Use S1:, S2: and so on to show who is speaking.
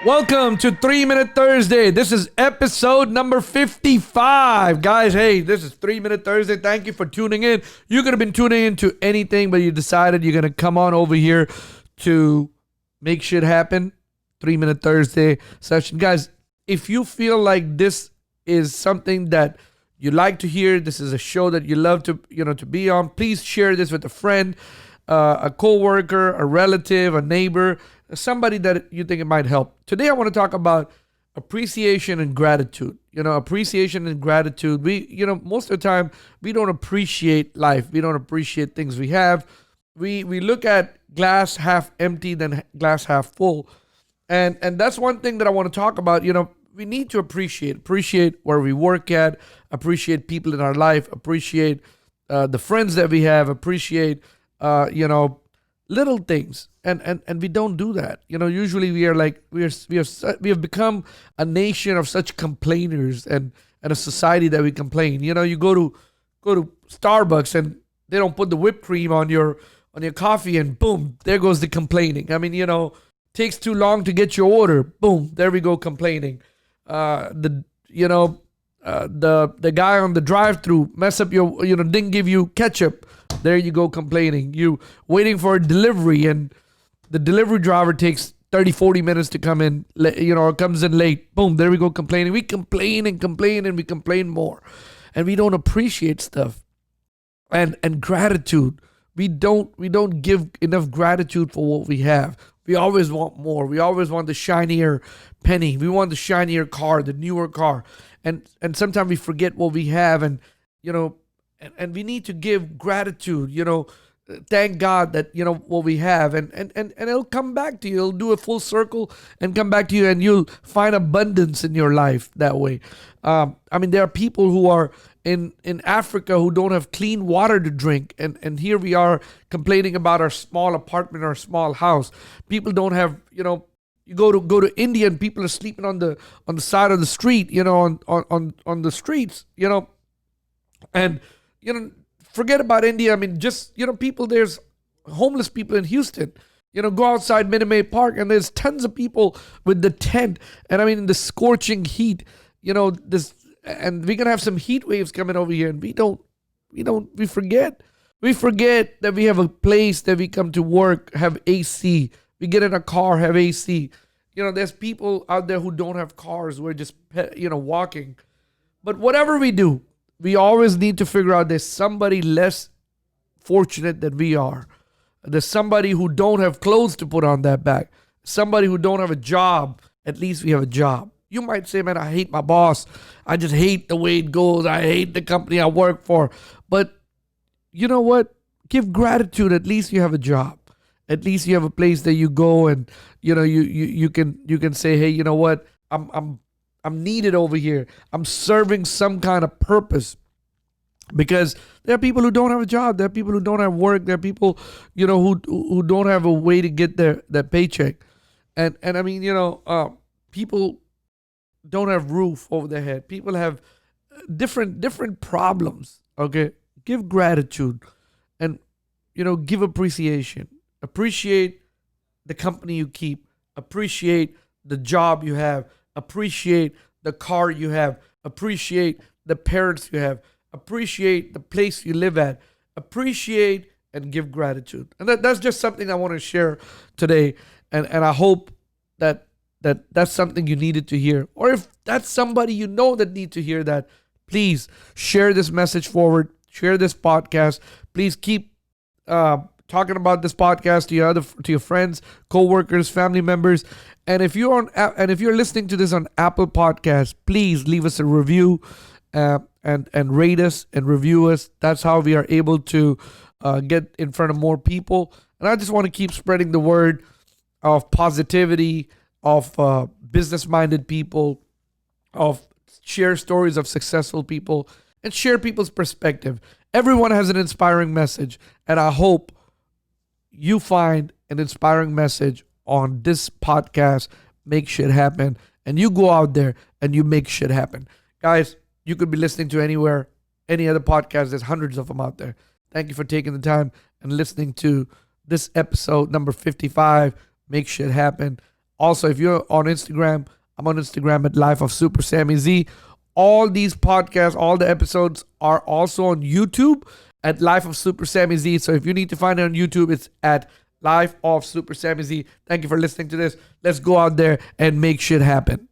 S1: Welcome to 3-Minute Thursday. This is episode number 55. Guys, hey, this is 3-Minute Thursday. Thank you for tuning in. You could have been tuning into anything, but you decided you're going to come on over here to make shit happen. 3-Minute Thursday session. Guys, if you feel like this is something that you like to hear, this is a show that you love to be on, please share this with a friend, a coworker, a relative, a neighbor, somebody that you think it might help. Today I want to talk about appreciation and gratitude. Appreciation and gratitude. Most of the time we don't appreciate life. We don't appreciate things we have. We look at glass half empty than glass half full. And that's one thing that I want to talk about. We need to appreciate where we work at, appreciate people in our life, appreciate the friends that we have, appreciate little things, and we don't do that. Usually we have become a nation of such complainers and a society that we complain. You go to Starbucks and they don't put the whipped cream on your coffee, and boom, there goes the complaining. Takes too long to get your order. Boom, there we go complaining. The guy on the drive-through mess up your didn't give you ketchup. There you go complaining. You waiting for a delivery and the delivery driver takes 30-40 minutes to come in, or comes in late. Boom, there we go complaining. We complain and complain and we complain more. And we don't appreciate stuff. And gratitude. We don't give enough gratitude for what we have. We always want more. We always want the shinier penny. We want the shinier car, the newer car. And sometimes we forget what we have, and we need to give gratitude, thank God that, what we have, and it'll come back to you. It'll do a full circle and come back to you, and you'll find abundance in your life that way. There are people who are in Africa who don't have clean water to drink, and here we are complaining about our small apartment, our small house. People don't have, you go to India and people are sleeping on the side of the street, on the streets, and forget about India. People, there's homeless people in Houston. Go outside Minute Maid Park and there's tons of people with the tent, and in the scorching heat, and we're gonna have some heat waves coming over here, and we forget that we have a place that we come to work, have AC. We get in a car, have AC. There's people out there who don't have cars. We're just, walking. But whatever we do, we always need to figure out there's somebody less fortunate than we are. There's somebody who don't have clothes to put on that back. Somebody who don't have a job. At least we have a job. You might say, man, I hate my boss. I just hate the way it goes. I hate the company I work for. But you know what? Give gratitude. At least you have a job. At least you have a place that you go, and you can say, hey, you know what? I'm needed over here. I'm serving some kind of purpose. Because there are people who don't have a job. There are people who don't have work. There are people, who don't have a way to get their paycheck. And people don't have roof over their head. People have different problems. Okay, give gratitude, and give appreciation. Appreciate the company you keep. Appreciate the job you have. Appreciate the car you have. Appreciate the parents you have. Appreciate the place you live at. Appreciate and give gratitude. And that's just something I want to share today. And I hope that's something you needed to hear. Or if that's somebody that need to hear that, please share this message forward. Share this podcast. Please keep talking about this podcast to your friends, co-workers, family members. And if you're listening to this on Apple Podcasts, please leave us a review and rate us and review us. That's how we are able to get in front of more people. And I just want to keep spreading the word of positivity, of business-minded people, of share stories of successful people, and share people's perspective. Everyone has an inspiring message, and I hope you find an inspiring message on this podcast. Make shit happen, and you go out there and you make shit happen. Guys, you could be listening to anywhere, any other podcast. There's hundreds of them out there. Thank you for taking the time and listening to this episode number 55. Make shit happen. Also, if you're on Instagram, I'm on Instagram at Life of Super Sammy Z. All these podcasts, all the episodes are also on YouTube at Life of Super Sammy Z. So if you need to find it on YouTube, it's at Life of Super Sammy Z. Thank you for listening to this. Let's go out there and make shit happen.